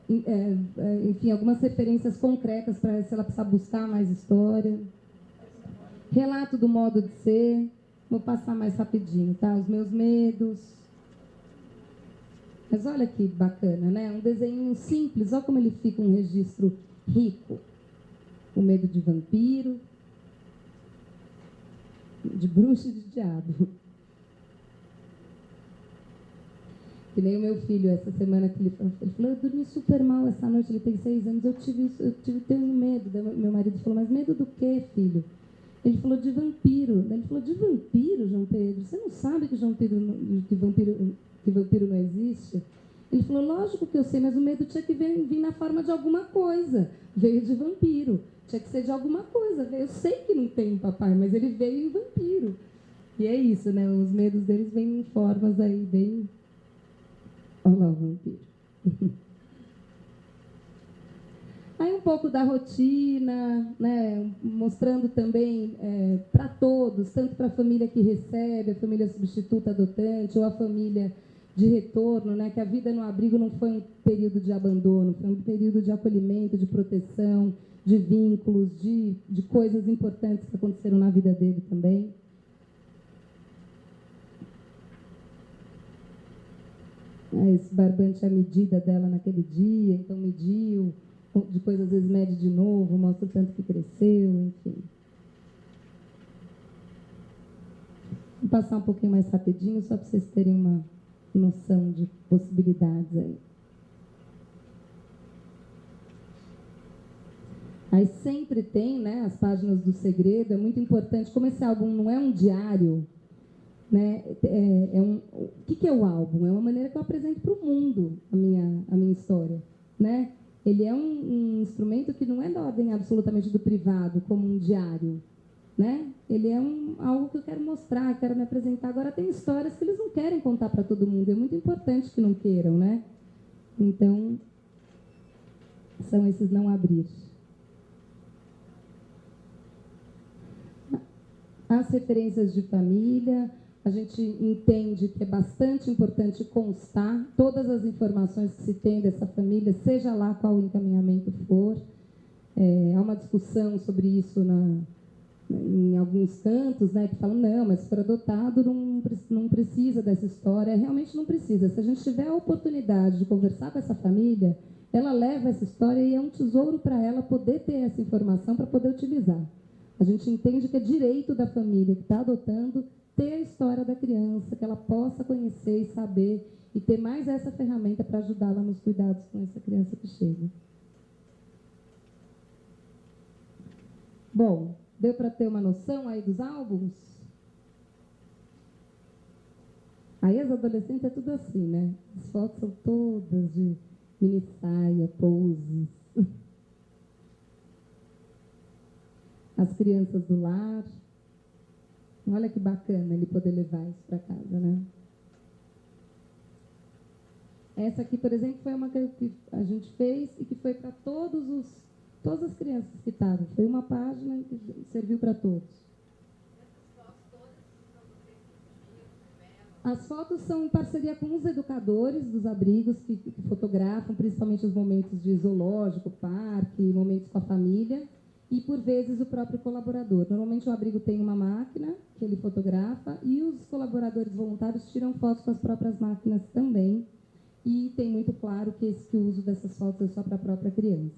enfim, algumas referências concretas para se ela precisar buscar mais história. Relato do modo de ser. Vou passar mais rapidinho, tá? Os meus medos. Mas olha que bacana, né? Um desenho simples, olha como ele fica um registro rico. O medo de vampiro, de bruxa e de diabo. Que nem o meu filho, essa semana que ele falou, eu dormi super mal essa noite, ele tem 6 anos, tenho medo. Meu marido falou, mas medo do quê, filho? Ele falou, de vampiro. Ele falou, de vampiro, João Pedro? Você não sabe que vampiro não existe? Ele falou, lógico que eu sei, mas o medo tinha que vir na forma de alguma coisa. Veio de vampiro. Tinha que ser de alguma coisa. Eu sei que não tem papai, mas ele veio em vampiro. E é isso, né? Os medos deles vêm em formas aí bem... Olha lá o vampiro. Aí um pouco da rotina, né, mostrando também para todos, tanto para a família que recebe, a família substituta adotante, ou a família de retorno, né, que a vida no abrigo não foi um período de abandono, foi um período de acolhimento, de proteção, de vínculos, de coisas importantes que aconteceram na vida dele também. Esse barbante é a medida dela naquele dia, então mediu, depois às vezes mede de novo, mostra o tanto que cresceu, enfim. Vou passar um pouquinho mais rapidinho, só para vocês terem uma noção de possibilidades aí. Aí sempre tem, né, as páginas do segredo, é muito importante, como esse álbum não é um diário, né, o que é o álbum? É uma maneira que eu apresento para o mundo a minha história, né? Ele é um instrumento que não é da ordem absolutamente do privado, como um diário, né? Ele é algo que eu quero mostrar, quero me apresentar. Agora, tem histórias que eles não querem contar para todo mundo, é muito importante que não queiram, né? Então, são esses não abrir. As referências de família, a gente entende que é bastante importante constar todas as informações que se tem dessa família, seja lá qual o encaminhamento for. Há uma discussão sobre isso em alguns cantos, né, que falam, não, mas se for adotado não precisa dessa história. Realmente não precisa. Se a gente tiver a oportunidade de conversar com essa família, ela leva essa história e é um tesouro para ela poder ter essa informação para poder utilizar. A gente entende que é direito da família que está adotando ter a história da criança, que ela possa conhecer e saber e ter mais essa ferramenta para ajudá-la nos cuidados com essa criança que chega. Bom, deu para ter uma noção aí dos álbuns? Aí as adolescentes é tudo assim, né? As fotos são todas de mini saia, poses. As crianças do lar. Olha que bacana ele poder levar isso para casa, né? Essa aqui, por exemplo, foi uma que a gente fez e que foi para todas as crianças que estavam. Foi uma página que serviu para todos. As fotos são em parceria com os educadores dos abrigos que fotografam principalmente os momentos de zoológico, parque, momentos com a família e, por vezes, o próprio colaborador. Normalmente o abrigo tem uma máquina que ele fotografa e os colaboradores voluntários tiram fotos com as próprias máquinas também. E tem muito claro que o uso dessas fotos é só para a própria criança,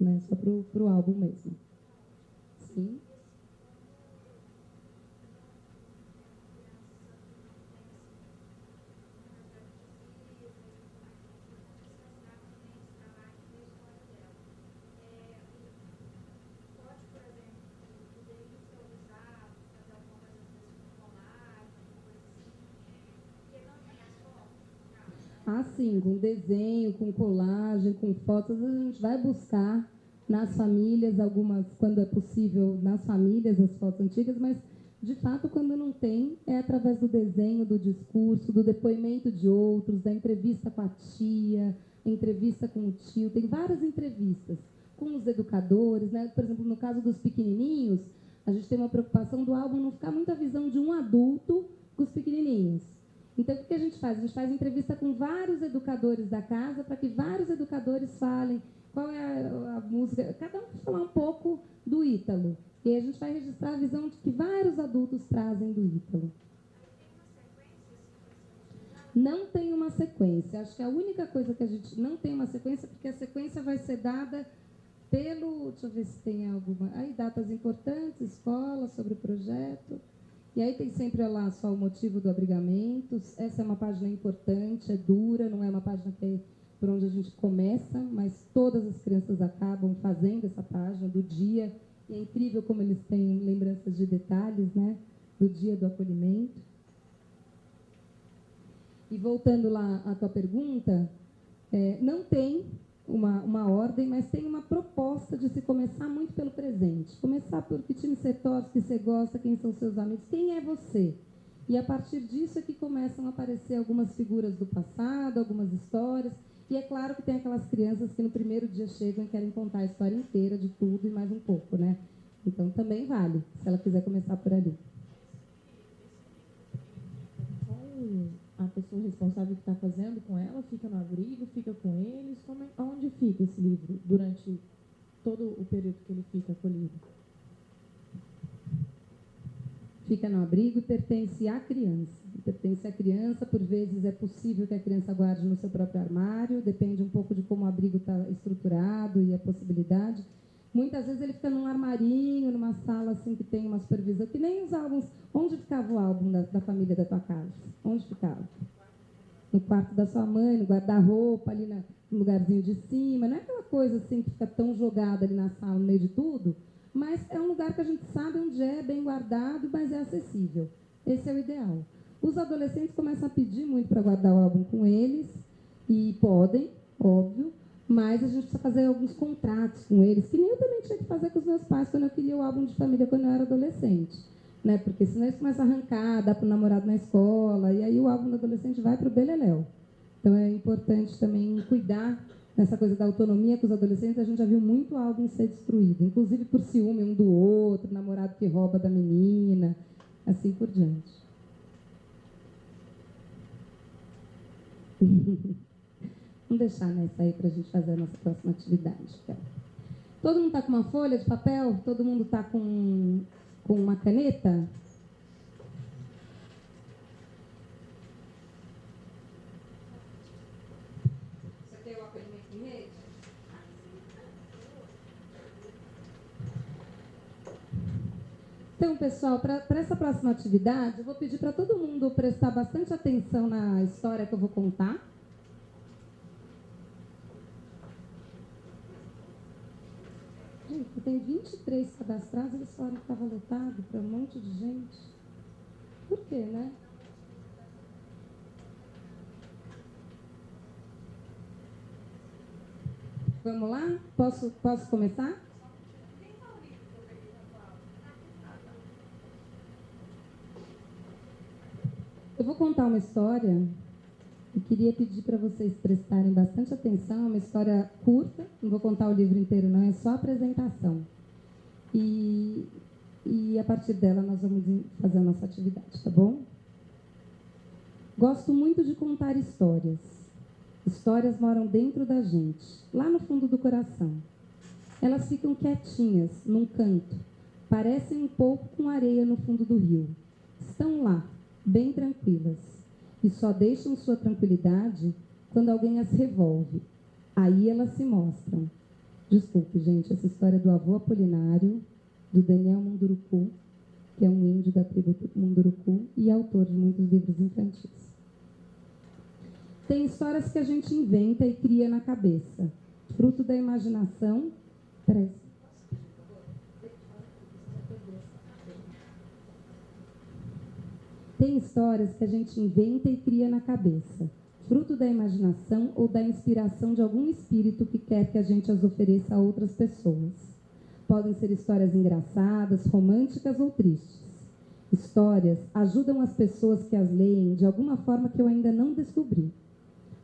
né? Só para o álbum mesmo. Sim. Sim, com desenho, com colagem, com fotos, a gente vai buscar nas famílias, algumas, quando é possível, nas famílias, as fotos antigas, mas, de fato, quando não tem, é através do desenho, do discurso, do depoimento de outros, da entrevista com a tia, entrevista com o tio, tem várias entrevistas com os educadores, né? Por exemplo, no caso dos pequenininhos, a gente tem uma preocupação do álbum não ficar muita visão de um adulto com os pequenininhos. Então, o que a gente faz? A gente faz entrevista com vários educadores da casa para que vários educadores falem qual é a música, cada um falar um pouco do Ítalo. E aí a gente vai registrar a visão de que vários adultos trazem do Ítalo. Não tem uma sequência. Acho que a única coisa que a gente não tem uma sequência, porque a sequência vai ser dada pelo... Deixa eu ver se tem alguma... Aí, datas importantes, escola, sobre o projeto. E aí tem sempre lá só o motivo do abrigamento. Essa é uma página importante, é dura, não é uma página que é por onde a gente começa, mas todas as crianças acabam fazendo essa página do dia. E é incrível como eles têm lembranças de detalhes, né? Do dia do acolhimento. E voltando lá à tua pergunta, não tem uma ordem, mas tem uma proposta de se começar muito pelo presente. Começar por que time você torce, que você gosta, quem são seus amigos, quem é você. E a partir disso é que começam a aparecer algumas figuras do passado, algumas histórias. E é claro que tem aquelas crianças que no primeiro dia chegam e querem contar a história inteira de tudo e mais um pouco, né? Então também vale, se ela quiser começar por ali. A pessoa responsável que está fazendo com ela fica no abrigo, fica com eles? Onde fica esse livro durante todo o período que ele fica acolhido? Fica no abrigo e pertence à criança. Pertence à criança, por vezes é possível que a criança guarde no seu próprio armário, depende um pouco de como o abrigo está estruturado e a possibilidade. Muitas vezes ele fica num armarinho, numa sala assim que tem uma supervisão, que nem os álbuns. Onde ficava o álbum da família da tua casa? Onde ficava? No quarto da sua mãe, no guarda-roupa, ali no lugarzinho de cima. Não é aquela coisa assim que fica tão jogada ali na sala, no meio de tudo, mas é um lugar que a gente sabe onde é, bem guardado, mas é acessível. Esse é o ideal. Os adolescentes começam a pedir muito para guardar o álbum com eles, e podem, óbvio, mas a gente precisa fazer alguns contratos com eles, que nem eu também tinha que fazer com os meus pais quando eu queria o álbum de família quando eu era adolescente. Né? Porque senão eles começam a arrancar, dá para o namorado na escola, e aí o álbum do adolescente vai para o beleléu. Então é importante também cuidar dessa coisa da autonomia com os adolescentes. A gente já viu muito álbum ser destruído, inclusive por ciúme um do outro, namorado que rouba da menina, assim por diante. Vamos deixar nessa aí para a gente fazer a nossa próxima atividade. Todo mundo está com uma folha de papel? Todo mundo está com uma caneta? Você tem o acolhimento em rede? Então, pessoal, para essa próxima atividade, eu vou pedir para todo mundo prestar bastante atenção na história que eu vou contar. Gente, tem 23 cadastrados, eles falaram que estava lotado para um monte de gente. Por quê, né? Vamos lá? Posso começar? Eu vou contar uma história e queria pedir para vocês prestarem bastante atenção. É uma história curta, não vou contar o livro inteiro não, é só a apresentação. E a partir dela nós vamos fazer a nossa atividade, tá bom? Gosto muito de contar histórias. Histórias moram dentro da gente, lá no fundo do coração. Elas ficam quietinhas, num canto, parecem um pouco com areia no fundo do rio. Estão lá, bem tranquilas, e só deixam sua tranquilidade quando alguém as revolve. Aí elas se mostram. Desculpe, gente, essa história é do avô Apolinário, do Daniel Munduruku, que é um índio da tribo Munduruku e autor de muitos livros infantis. Tem histórias que a gente inventa e cria na cabeça, fruto da imaginação. Peraí. Tem histórias que a gente inventa e cria na cabeça, fruto da imaginação ou da inspiração de algum espírito que quer que a gente as ofereça a outras pessoas. Podem ser histórias engraçadas, românticas ou tristes. Histórias ajudam as pessoas que as leem de alguma forma que eu ainda não descobri.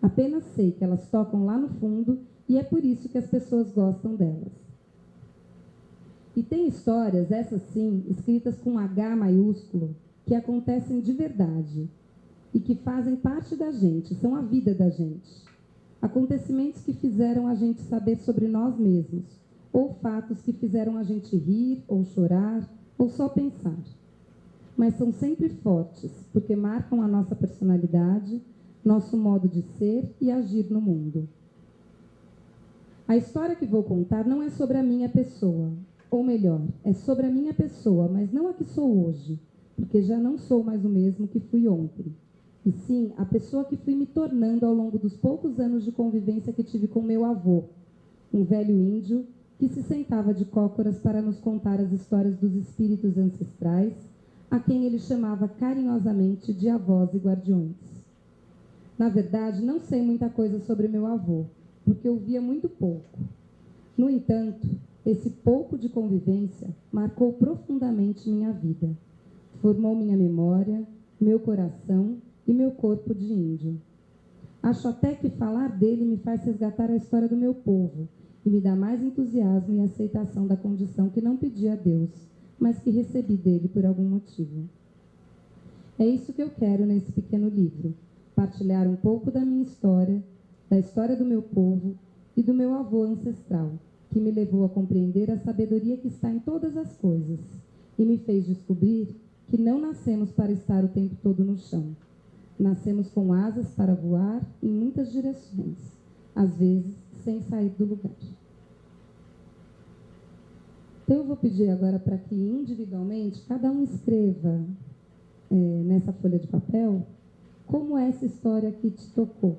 Apenas sei que elas tocam lá no fundo e é por isso que as pessoas gostam delas. E tem histórias, essas sim, escritas com H maiúsculo, que acontecem de verdade. e que fazem parte da gente, são a vida da gente. Acontecimentos que fizeram a gente saber sobre nós mesmos, ou fatos que fizeram a gente rir, ou chorar, ou só pensar. Mas são sempre fortes, porque marcam a nossa personalidade, nosso modo de ser e agir no mundo. A história que vou contar não é sobre a minha pessoa, ou melhor, é sobre a minha pessoa, mas não a que sou hoje, porque já não sou mais o mesmo que fui ontem. E sim, a pessoa que fui me tornando ao longo dos poucos anos de convivência que tive com meu avô, um velho índio que se sentava de cócoras para nos contar as histórias dos espíritos ancestrais, a quem ele chamava carinhosamente de avós e guardiões. Na verdade, não sei muita coisa sobre meu avô, porque eu via muito pouco. No entanto, esse pouco de convivência marcou profundamente minha vida. Formou minha memória, meu coração e meu corpo de índio. Acho até que falar dele me faz resgatar a história do meu povo e me dá mais entusiasmo e aceitação da condição que não pedi a Deus, mas que recebi dele por algum motivo. É isso que eu quero nesse pequeno livro, partilhar um pouco da minha história, da história do meu povo e do meu avô ancestral, que me levou a compreender a sabedoria que está em todas as coisas e me fez descobrir que não nascemos para estar o tempo todo no chão. Nascemos com asas para voar em muitas direções, às vezes sem sair do lugar. Então, eu vou pedir agora para que individualmente cada um escreva nessa folha de papel como é essa história que te tocou.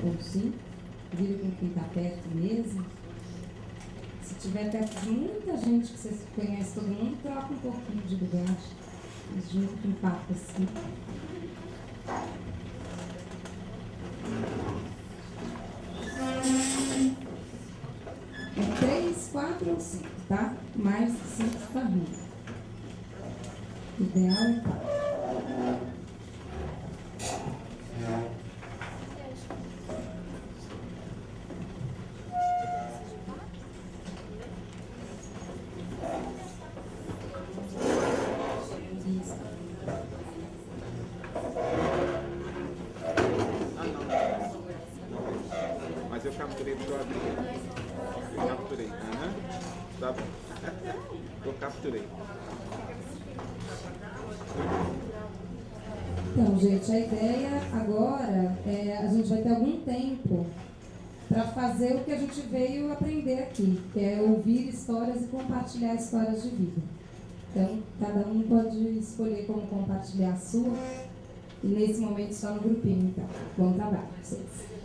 Ou sim, vira com quem está perto mesmo. Se tiver perto de muita gente que você conhece todo mundo, troca um pouquinho de lugar, mas junto com um papo assim. É 3, 4 ou 5, tá? Mais de 5 fica ruim. O ideal é 4. Mas eu capturei do seu amigo. Eu capturei. Tá bom. Eu capturei. Então, gente, a ideia agora é a gente vai ter algum tempo para fazer o que a gente veio aprender aqui, que é ouvir histórias e compartilhar histórias de vida. Então, cada um pode escolher como compartilhar a sua, e nesse momento só no grupinho, então. Bom trabalho para vocês.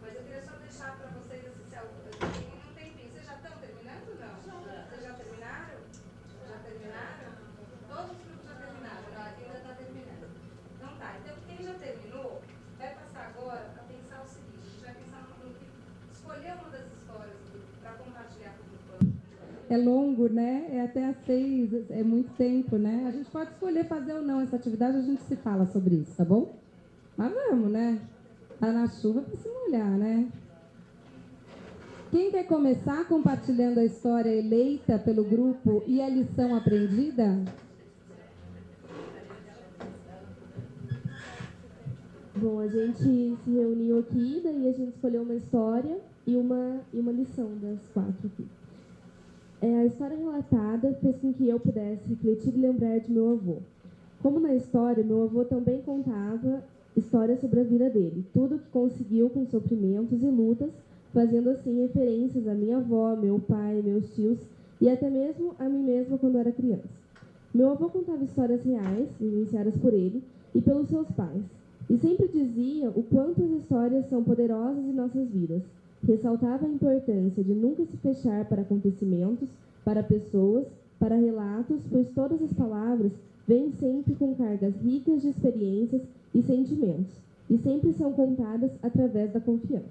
Mas eu queria só deixar para vocês assim, um tempinho. Vocês já estão terminando, não? é longo, né? É até às 6, é muito tempo, né? A gente pode escolher fazer ou não essa atividade, a gente se fala sobre isso, tá bom? Mas vamos, né? Tá na chuva para se molhar, né? Quem quer começar compartilhando a história eleita pelo grupo e a lição aprendida? Bom, a gente se reuniu aqui, daí a gente escolheu uma história e uma lição das 4 aqui. A história relatada fez com que eu pudesse refletir e lembrar de meu avô. Como na história, meu avô também contava histórias sobre a vida dele, tudo que conseguiu com sofrimentos e lutas, fazendo assim referências à minha avó, meu pai, meus tios e até mesmo a mim mesma quando era criança. Meu avô contava histórias reais, vivenciadas por ele e pelos seus pais, e sempre dizia o quanto as histórias são poderosas em nossas vidas. Ressaltava a importância de nunca se fechar para acontecimentos, para pessoas, para relatos, pois todas as palavras vêm sempre com cargas ricas de experiências e sentimentos, e sempre são contadas através da confiança.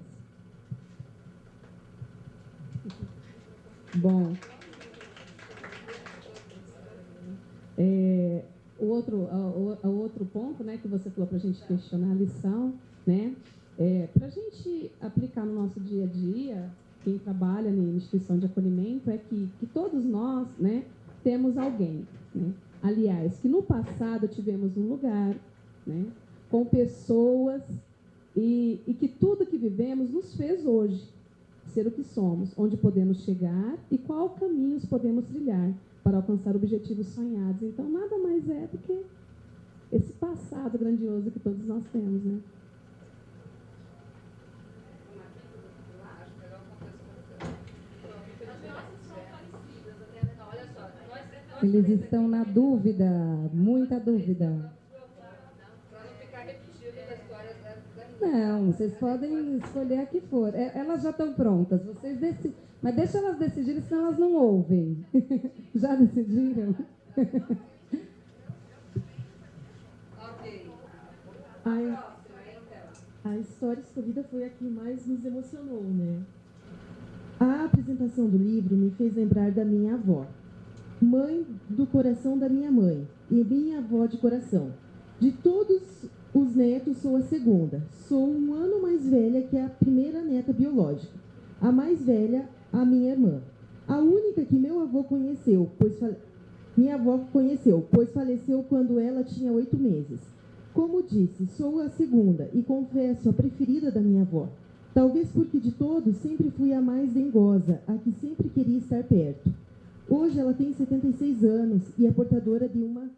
Bom. O outro ponto, né, que você falou para a gente questionar a lição, né, para a gente aplicar no nosso dia a dia, quem trabalha em instituição de acolhimento, é que todos nós, né, temos alguém, né, aliás, que no passado tivemos um lugar, né, com pessoas e que tudo que vivemos nos fez hoje ser o que somos, onde podemos chegar e qual caminhos podemos trilhar para alcançar objetivos sonhados. Então, nada mais é do que esse passado grandioso que todos nós temos, né? Eles estão na dúvida, muita dúvida. Não, vocês podem escolher a que for. Elas já estão prontas, vocês decidem. Mas deixa elas decidirem, senão elas não ouvem. Já decidiram? A história escolhida foi a que mais nos emocionou, né? A apresentação do livro me fez lembrar da minha avó, mãe do coração da minha mãe e minha avó de coração. De todos os netos, sou a segunda. Sou um ano mais velha que a primeira neta biológica. A mais velha, a minha irmã. A única que meu avô conheceu, minha avó conheceu, pois faleceu quando ela tinha 8 meses. Como disse, sou a segunda e confesso a preferida da minha avó. Talvez porque de todos sempre fui a mais dengosa, a que sempre queria estar perto. Hoje ela tem 76 anos e é portadora de uma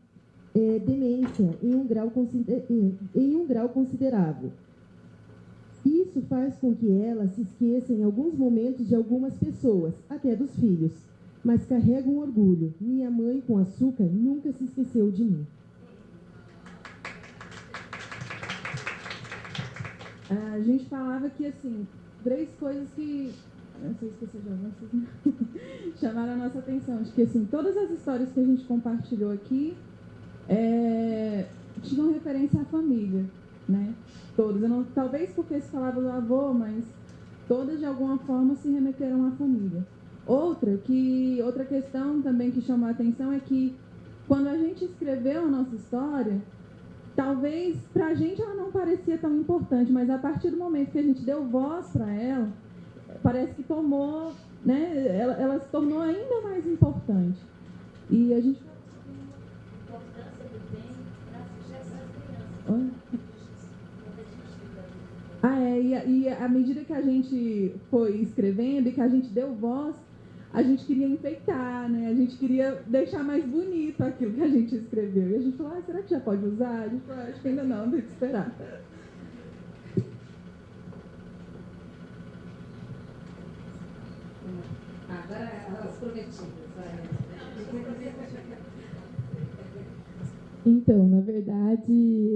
demência em um grau considerável. Isso faz com que ela se esqueça em alguns momentos de algumas pessoas, até dos filhos. Mas carrega um orgulho. Minha mãe com açúcar nunca se esqueceu de mim. A gente falava que, assim, 3 coisas que, não sei se já vocês chamaram a nossa atenção, de que, assim, todas as histórias que a gente compartilhou aqui tinham referência à família, né? Todas. Talvez porque se falava do avô, mas todas, de alguma forma, se remeteram à família. Outra questão também que chamou a atenção é que, quando a gente escreveu a nossa história, talvez para a gente ela não parecia tão importante, mas a partir do momento que a gente deu voz para ela, parece que tomou, né, ela se tornou ainda mais importante. E a gente... E à medida que a gente foi escrevendo e que a gente deu voz, a gente queria enfeitar, né? A gente queria deixar mais bonito aquilo que a gente escreveu. E a gente falou, será que já pode usar? A gente falou, acho que ainda não, tem que esperar. Agora as prometidas. Então, na verdade,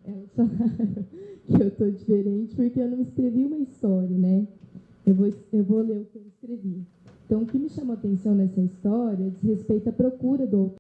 elas falaram que eu estou diferente porque eu não escrevi uma história, né? Eu vou ler o que eu escrevi. Então, o que me chamou a atenção nessa história diz respeito à procura do autor